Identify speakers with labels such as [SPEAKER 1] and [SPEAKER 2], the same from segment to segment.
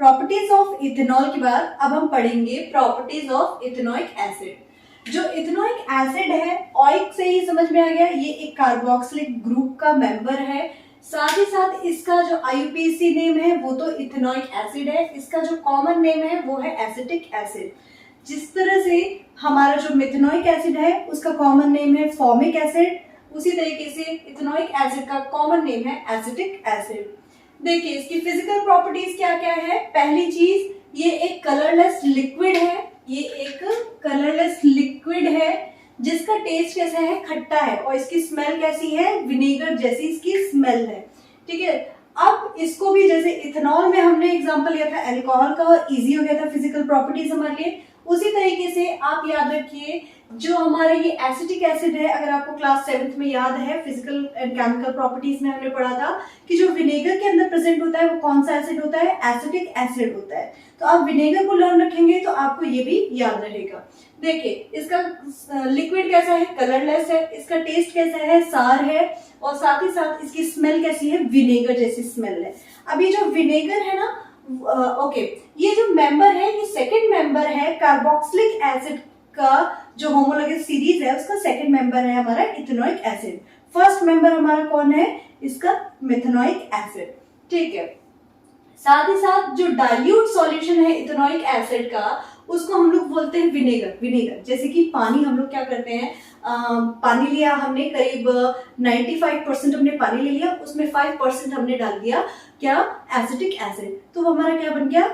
[SPEAKER 1] Properties of ethanol के बाद अब हम पढ़ेंगे प्रॉपर्टीज ऑफ इथेनॉइक एसिड। जो इथेनॉइक एसिड है, ऑइक से ही समझ में आ गया, ये एक कार्बोक्सिलिक ग्रुप का मेंबर है। साथ ही साथ इसका जो आईयूपीएसी नेम है वो तो इथेनॉइक एसिड है, इसका जो कॉमन नेम है वो है एसिटिक एसिड। जिस तरह से हमारा जो मिथेनॉइक एसिड है उसका कॉमन नेम है फॉर्मिक एसिड, उसी तरीके से इथेनॉइक एसिड का कॉमन नेम है एसिटिक एसिड। देखिए इसकी फिजिकल प्रॉपर्टीज क्या क्या है। पहली चीज, ये एक कलरलेस लिक्विड है, ये एक कलरलेस लिक्विड है जिसका टेस्ट कैसा है, खट्टा है, और इसकी स्मेल कैसी है, विनेगर जैसी इसकी स्मेल है। ठीक है, अब इसको भी जैसे इथेनॉल में हमने एग्जांपल लिया था अल्कोहल का और इजी हो गया था फिजिकल प्रॉपर्टीज हमारे लिए, उसी तरीके से आप याद रखिए जो हमारा ये एसिटिक एसिड है, अगर आपको क्लास 7th में याद है फिजिकल एंड केमिकल प्रॉपर्टीज में हमने पढ़ा था कि जो विनेगर के अंदर प्रेजेंट होता है वो कौन सा एसिड होता है, एसिटिक एसिड होता है। तो आप विनेगर को लर्न रखेंगे तो आपको ये भी याद रहेगा। देखिए इसका लिक्विड कैसा है, कलरलेस है, इसका टेस्ट कैसा है, सार है, और साथ ही साथ इसकी स्मेल कैसी है, विनेगर जैसी स्मेल है। अभी जो विनेगर है ना, ओके, ये जो मेंबर है ये सेकंड मेंबर है कार्बोक्सिलिक एसिड का, जो होमोलॉगस सीरीज है उसका सेकंड मेंबर है हमारा इथेनॉइक एसिड। फर्स्ट मेंबर हमारा कौन है, इसका मिथेनॉइक एसिड। ठीक है, साथ ही साथ जो डाइल्यूट सॉल्यूशन है इथेनॉइक एसिड का उसको हम लोग बोलते हैं विनेगर। विनेगर जैसे कि पानी हम लोग क्या करते हैं, पानी लिया हमने करीब 95% हमने पानी ले लिया, उसमें 5% हमने डाल दिया क्या, एसिटिक एसिड, तो वो हमारा क्या बन गया,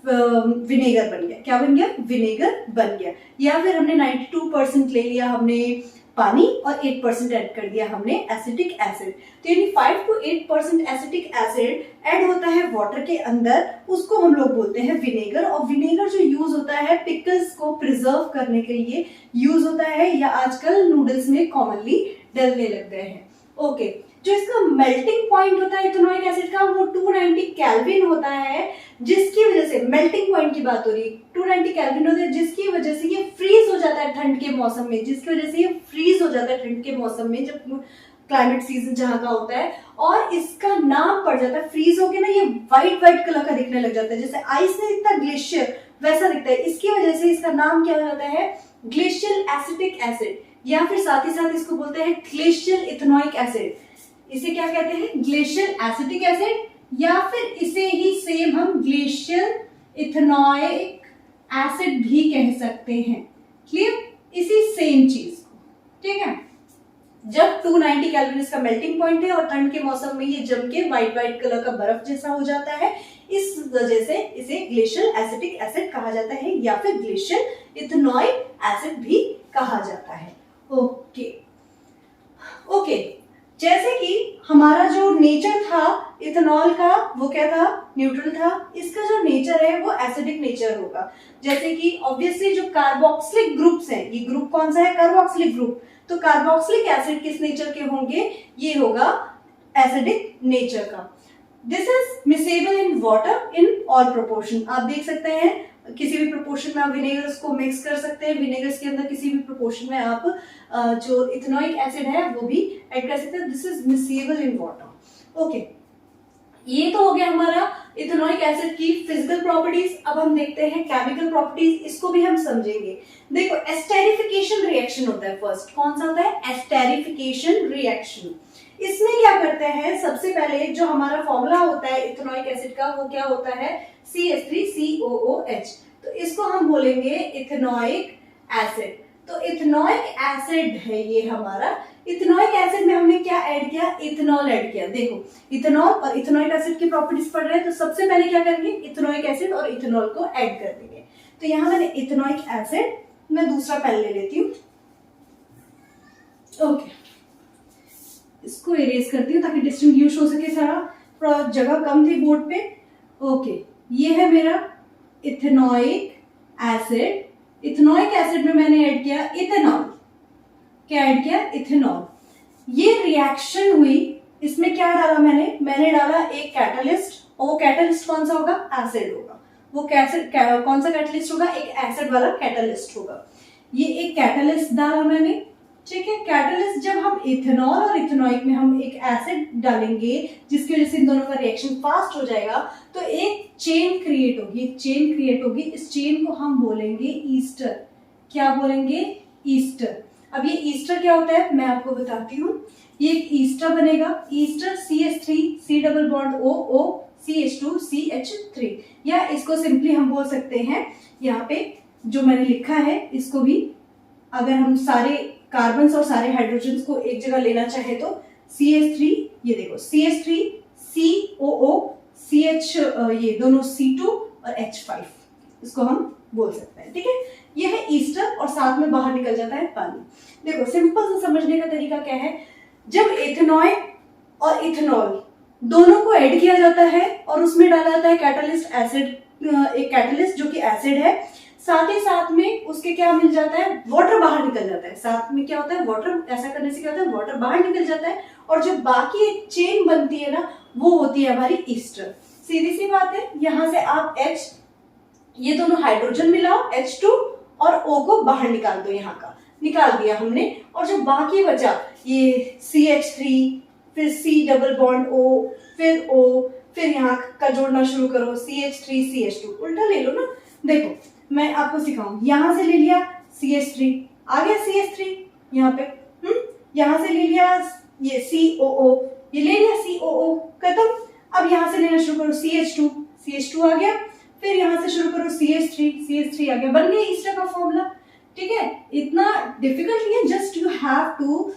[SPEAKER 1] विनेगर बन गया। क्या बन गया, विनेगर बन गया। या फिर हमने 92% ले लिया हमने पानी और 8% ऐड कर दिया हमने एसिटिक एसिड, तो यानी 5 to 8% एसिटिक एसिड ऐड होता है वाटर के अंदर, उसको हम लोग बोलते हैं विनेगर। और विनेगर जो यूज होता है पिकल्स को प्रिजर्व करने के लिए यूज होता है, या आजकल नूडल्स में कॉमनली डलने लग गए हैं। ओके, जो इसका मेल्टिंग पॉइंट होता है इथेनॉइक एसिड का वो 290 केल्विन होता है, जिसकी वजह से मेल्टिंग पॉइंट की बात हो रही है, 290 केल्विन होता है, जिसकी वजह से ये फ्रीज हो जाता है ठंड के मौसम में, जिसकी वजह से ये फ्रीज हो जाता है ठंड के मौसम में जब क्लाइमेट सीजन जहां का होता है, और इसका नाम पड़ जाता है फ्रीज होके ना, ये व्हाइट व्हाइट कलर का दिखने लग जाता है, जैसे आइस नहीं दिखता ग्लेशियर वैसा दिखता है। इसकी वजह से इसका नाम क्या हो जाता है, ग्लेशियल एसिटिक एसिड, या फिर साथ ही साथ इसको बोलते हैं ग्लेशियल इथेनॉइक एसिड। इसे क्या कहते हैं, ग्लेशियल एसिटिक एसिड, या फिर इसे ही सेम हम ग्लेशियल इथेनॉइक एसिड भी कह सकते हैं। क्लियर, इसी सेम चीज को। ठीक है, जब 290 केल्विन इसका मेल्टिंग पॉइंट है और ठंड के मौसम में ये जम के व्हाइट व्हाइट कलर का बर्फ जैसा हो जाता है, इस वजह से इसे ग्लेशियल एसिटिक एसिड कहा जाता है, या फिर ग्लेशियल इथेनॉइक एसिड भी कहा जाता है। ओके ओके, जैसे कि हमारा जो नेचर था इथेनॉल का वो क्या था, न्यूट्रल था, इसका जो नेचर है वो एसिडिक नेचर होगा। जैसे कि ऑब्वियसली जो कार्बोक्सिलिक ग्रुप्स हैं, ये ग्रुप कौन सा है, कार्बोक्सिलिक ग्रुप, तो कार्बोक्सिलिक एसिड किस नेचर के होंगे, ये होगा एसिडिक नेचर का। This is miscible in water in all proportion. आप देख सकते हैं किसी भी प्रोपोर्शन में आप विनेगर्स को मिक्स कर सकते हैं, विनेगर्स के अंदर किसी भी प्रोपोर्शन में आप जो इथेनॉइक एसिड है वो भी ऐड कर सकते हैं। This is miscible in water. Okay, ये तो हो गया हमारा इथेनॉइक एसिड की फिजिकल प्रॉपर्टीज। अब हम देखते हैं केमिकल प्रॉपर्टीज, इसको भी हम समझेंगे। देखो एस्टेरिफिकेशन रिएक्शन होता है फर्स्ट, कौन सा होता है, एस्टेरिफिकेशन रिएक्शन। इसमें क्या करते हैं, सबसे पहले जो हमारा फॉर्मूला होता है इथेनॉइक एसिड का वो क्या होता है, CH3COOH, तो इसको हम बोलेंगे इथेनॉइक एसिड। तो इथेनॉइक एसिड है ये हमारा। इथेनॉइक एसिड में हमने क्या ऐड किया, इथेनॉल ऐड किया। देखो इथेनॉल और इथेनॉइक एसिड की प्रॉपर्टीज पढ़ रहे हैं, तो सबसे पहले क्या करेंगे, इथेनॉइक एसिड और इथेनॉल को ऐड कर देंगे। तो यहां मैंने इथेनॉइक एसिड, मैं दूसरा पेन ले लेती हूँ। ओके, इसको इरेज करती हूँ ताकि डिस्टिंग्विश हो सके सारा, थोड़ा जगह कम थी बोर्ड पे। ओके, ये है मेरा इथेनॉइक एसिड। इथेनॉइक एसिड में मैंने ऐड किया इथेनॉल। क्या ऐड किया, इथेनॉल। ये रिएक्शन हुई, इसमें क्या डाला मैंने डाला एक कैटलिस्ट, और वो कैटलिस्ट कौन सा होगा, एसिड होगा। वो कौन सा कैटलिस्ट होगा, एक एसिड वाला कैटलिस्ट होगा। ये एक कैटलिस्ट डाला मैंने, ठीक है। कैटलिस्ट जब हम इथेनॉल और इथेनॉइक में हम एक एसिड डालेंगे जिसकी वजह से इन दोनों का रिएक्शन फास्ट हो जाएगा, तो एक चेन क्रिएट होगी, इस चेन को हम बोलेंगे ईस्टर। क्या बोलेंगे? ईस्टर। अब ये ईस्टर क्या होता है मैं आपको बताती हूँ। ये एक ईस्टर बनेगा, Easter CH3 C double bond O CH2 CH3, या इसको सिंपली हम बोल सकते हैं, यहाँ पे जो मैंने लिखा है इसको भी अगर हम सारे कार्बन और सारे हाइड्रोजन को एक जगह लेना चाहे तो CH3, ये देखो CH3 COO CH, ये दोनों C2 और H5, इसको हम बोल सकते हैं। ठीक है, ये है ईस्टर और साथ में बाहर निकल जाता है पानी। देखो सिंपल से समझने का तरीका क्या है, जब इथेनॉइक और इथेनॉल दोनों को ऐड किया जाता है और उसमें डाला जाता है कैटलिस्ट एसिड, एक कैटलिस्ट जो कि एसिड है, साथ ही साथ में उसके क्या मिल जाता है, वाटर बाहर निकल जाता है। साथ में क्या होता है, वाटर, ऐसा करने से क्या होता है, वाटर बाहर निकल जाता है और जो बाकी एक चेन बनती है ना, वो होती है हमारी ईस्टर। सीधी सी बात है, यहां से आप H, ये दोनों हाइड्रोजन मिलाओ H2 और O को बाहर निकाल दो, यहाँ का निकाल दिया हमने, और जो बाकी बचा ये CH3, फिर C डबल बॉन्ड O, फिर O, फिर यहाँ का जोड़ना शुरू करो CH3 CH2, उल्टा ले लो ना। देखो मैं आपको सिखाऊं, यहां से ले लिया CH3, आ गया CH3 यहाँ पे, यहां से ले लिया ये COO, ये ले लिया COO, खत्म। अब यहां से लेना शुरू करो CH2 आ गया, फिर यहां से शुरू करो CH3 आ गया, बन गया ईस्टर का फॉर्मूला। ठीक है, इतना डिफिकल्ट नहीं है, just you have to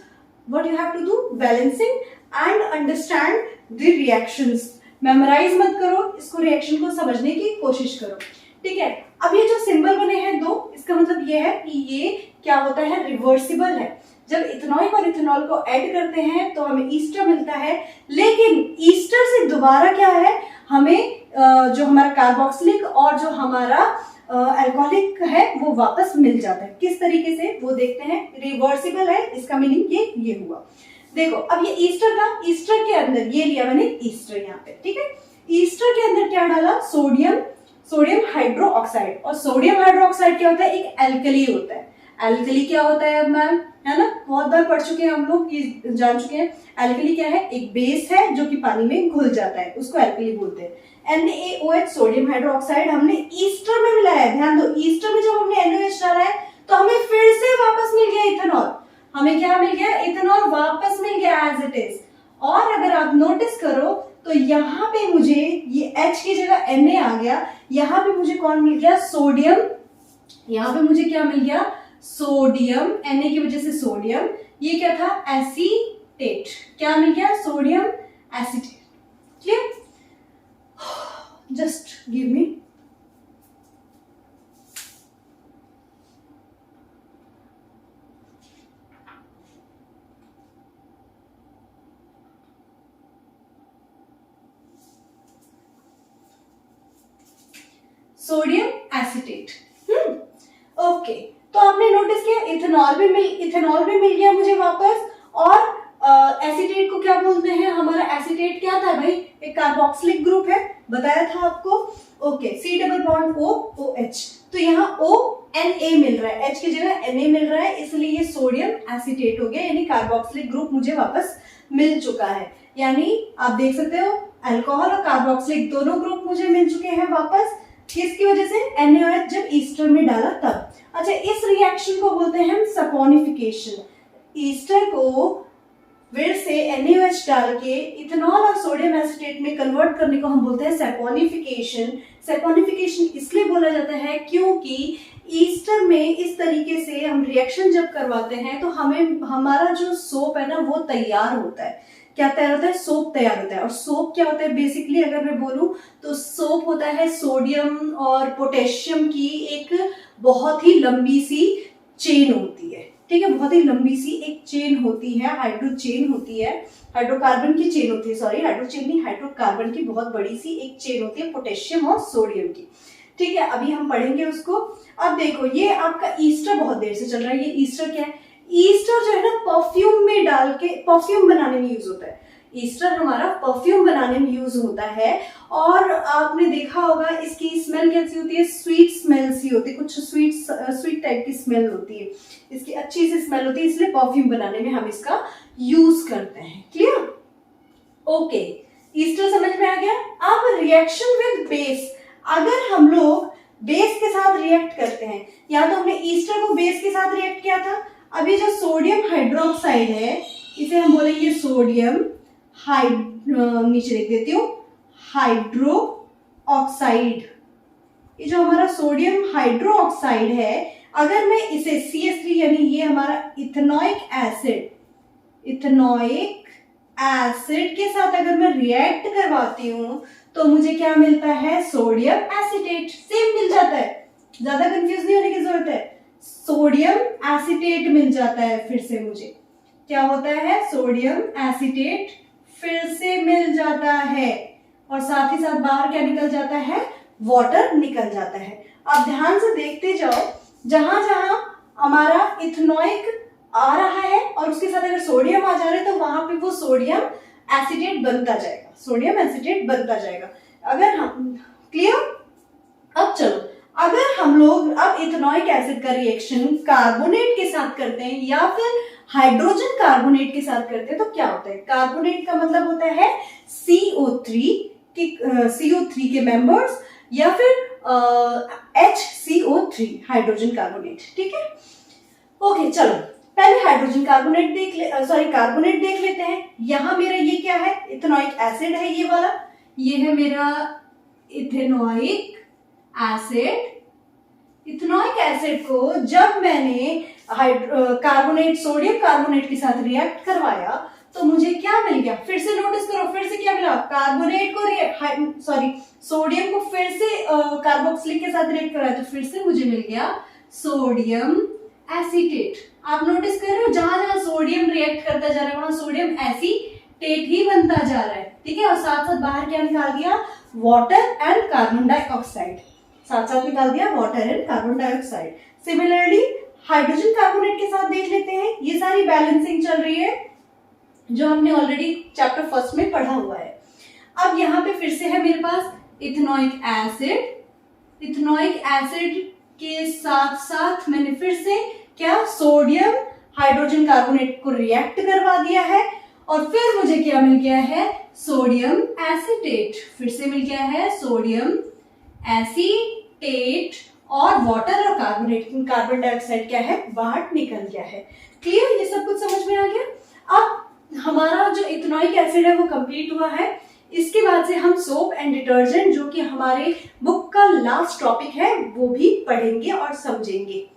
[SPEAKER 1] do balancing and understand the reactions. Memorise मत करो इसको, रिएक्शन को समझने की कोशिश करो। ठीक है, अब ये जो सिंबल बने हैं दो, इसका मतलब ये है कि ये क्या होता है, रिवर्सिबल है। जब इथेनॉइक और इथेनॉल को ऐड करते हैं तो हमें ईस्टर मिलता है, लेकिन ईस्टर से दोबारा क्या है, हमें जो हमारा कार्बोक्सिलिक और जो हमारा अल्कोहलिक है वो वापस मिल जाता है। किस तरीके से वो देखते हैं, रिवर्सिबल है, इसका मीनिंग ये हुआ। देखो अब ये ईस्टर था, ईस्टर के अंदर ये लिया मैंने ईस्टर यहाँ पे। ठीक है, ईस्टर के अंदर क्या डाला, सोडियम हाइड्रोक्साइड, और सोडियम हाइड्रोक्साइड क्या होता है, एक एल्कली होता है। एल्कली क्या होता है मैम, है ना, बहुत बार पढ़ चुके हैं हम लोग, ये जान चुके हैं। एल्कली क्या है, एक बेस है जो कि पानी में घुल जाता है, उसको एल्कली बोलते हैं। NaOH सोडियम हाइड्रोक्साइड हमने ईस्टर में मिलाया है, ध्यान दो, ईस्टर में जब हमने NaOH डाला है तो हमें फिर से वापस मिल गया इथेनॉल। हमें क्या मिल गया, इथेनॉल वापस मिल गया एज इट इज। और अगर आप नोटिस करो तो यहाँ पे मुझे ये H की जगह Na आ गया, यहाँ पे मुझे कौन मिल गया, सोडियम। यहाँ पे मुझे क्या मिल गया, सोडियम, Na की वजह से सोडियम, ये क्या था, एसीटेट, क्या मिल गया, sodium acetate. Clear, just give me sodium acetate. Okay, तो आपने नोटिस किया इथेनॉल भी मिल गया मुझे वापस, और एसीटेट को क्या बोलते हैं, हमारा एसीटेट क्या था भाई, एक कार्बोक्सिलिक ग्रुप है, बताया था आपको। Okay, C double bond OH, तो यहाँ O Na मिल रहा है, H की जगह Na मिल रहा है, इसलिए ये सोडियम एसीटेट हो गया, यानी कार्बोक्सिलिक ग्रुप मुझे वापस मिल चुका है। यानी आप देख सकते हो अल्कोहल और कार्बोक्सिलिक दोनों ग्रुप मुझे मिल चुके हैं वापस, किसकी वजह से, NaOH जब ईस्टर में डाला तब। अच्छा, इस रिएक्शन को बोलते हैं हम सपोनिफिकेशन। ईस्टर को फिर से NaOH डाल के इथेनॉल और सोडियम एसीटेट में कन्वर्ट करने को हम बोलते हैं सपोनिफिकेशन। सपोनिफिकेशन इसलिए बोला जाता है क्योंकि ईस्टर में इस तरीके से हम रिएक्शन जब करवाते हैं तो हमें हमारा जो सोप है ना वो तैयार होता है। क्या तैयार होता है, सोप तैयार होता है। और सोप क्या होता है, बेसिकली अगर मैं बोलूं तो सोप होता है सोडियम और पोटेशियम की एक बहुत ही लंबी सी चेन होती है। ठीक है, बहुत ही लंबी सी एक चेन होती है, हाइड्रो चेन होती है, हाइड्रोकार्बन की चेन होती है, सॉरी हाइड्रो चेन नहीं, हाइड्रोकार्बन की बहुत बड़ी सी एक चेन होती है पोटेशियम और सोडियम की। ठीक है, अभी हम पढ़ेंगे उसको। अब देखो ये आपका ईस्टर बहुत देर से चल रहा है। ये ईस्टर क्या है, ईस्टर जो है ना परफ्यूम में डाल के, परफ्यूम बनाने में यूज होता है। ईस्टर हमारा परफ्यूम बनाने में यूज होता है और आपने देखा होगा इसकी स्मेल कैसी होती है, स्वीट स्मेल सी होती है, कुछ स्वीट टाइप की स्मेल होती है, इसकी अच्छी सी स्मेल होती है, इसलिए परफ्यूम बनाने में हम इसका यूज करते हैं। क्लियर? ओके, ईस्टर समझ में आ गया। अब रिएक्शन विद बेस, अगर हम लोग बेस के साथ रिएक्ट करते हैं, या तो हमने ईस्टर को बेस के साथ रिएक्ट किया था, अभी जो सोडियम हाइड्रोक्साइड है इसे हम बोलेंगे सोडियम नीचे लिख देती हूँ हाइड्रो ऑक्साइड। ये जो हमारा सोडियम हाइड्रो ऑक्साइड है, अगर मैं इसे CH3 यानी ये हमारा इथेनॉइक एसिड के साथ अगर मैं रिएक्ट करवाती हूँ तो मुझे क्या मिलता है, सोडियम एसीटेट। सेम मिल जाता है, ज्यादा कंफ्यूज नहीं होने की जरूरत है, सोडियम एसीटेट मिल जाता है। फिर से मुझे क्या होता है, सोडियम एसीटेट फिर से मिल जाता है, और साथ ही साथ बाहर क्या निकल जाता है, वाटर निकल जाता है। अब ध्यान से देखते जाओ, जहां जहां हमारा इथेनॉइक आ रहा है और उसके साथ अगर सोडियम आ जा रहा है तो वहां पे वो सोडियम एसीटेट बनता जाएगा, सोडियम एसीटेट बनता जाएगा। अगर हम क्लियर? अब चलो, अगर हम लोग अब इथेनॉइक एसिड का रिएक्शन कार्बोनेट के साथ करते हैं या फिर हाइड्रोजन कार्बोनेट के साथ करते हैं तो क्या होता है, कार्बोनेट का मतलब होता है CO3 के मेंबर्स या फिर HCO3 हाइड्रोजन कार्बोनेट। ठीक है, ओके चलो पहले हाइड्रोजन कार्बोनेट देख लेते हैं। यहां मेरा ये क्या है, इथेनॉइक एसिड है, ये वाला, ये है मेरा इथेनॉइक एसिड। इथेनॉइक एसिड को जब मैंने सोडियम कार्बोनेट के साथ रिएक्ट करवाया तो मुझे क्या मिल गया, फिर से नोटिस करो, फिर से क्या मिला, कार्बोनेट को सोडियम को फिर से कार्बोक्सिलिक के साथ रिएक्ट कराया तो फिर से मुझे मिल गया सोडियम एसीटेट। आप नोटिस कर रहे हो, जहां जहां सोडियम रिएक्ट करता जा रहा है वहां सोडियम एसीटेट ही बनता जा रहा है। ठीक है, और साथ साथ बाहर क्या निकाल दिया, वाटर एंड कार्बन डाइऑक्साइड, साथ साथ निकाल दिया water and carbon dioxide. Similarly hydrogen carbonate के साथ देख लेते हैं, ये सारी बैलेंसिंग चल रही है जो हमने ऑलरेडी चैप्टर फर्स्ट में पढ़ा हुआ है। अब यहाँ पे फिर से है मेरे पास इथेनॉइक एसिड। इथेनॉइक एसिड के साथ साथ मैंने फिर से क्या, सोडियम हाइड्रोजन कार्बोनेट को रिएक्ट करवा दिया है और फिर मुझे क्या मिल गया है, सोडियम एसीटेट। फिर से मिल गया है सोडियम एसीटेट और वाटर और कार्बन डाइऑक्साइड क्या है, बाहर निकल गया है। क्लियर? ये सब कुछ समझ में आ गया। अब हमारा जो इथेनॉइक एसिड है वो कंप्लीट हुआ है। इसके बाद से हम सोप एंड डिटर्जेंट, जो कि हमारे बुक का लास्ट टॉपिक है, वो भी पढ़ेंगे और समझेंगे।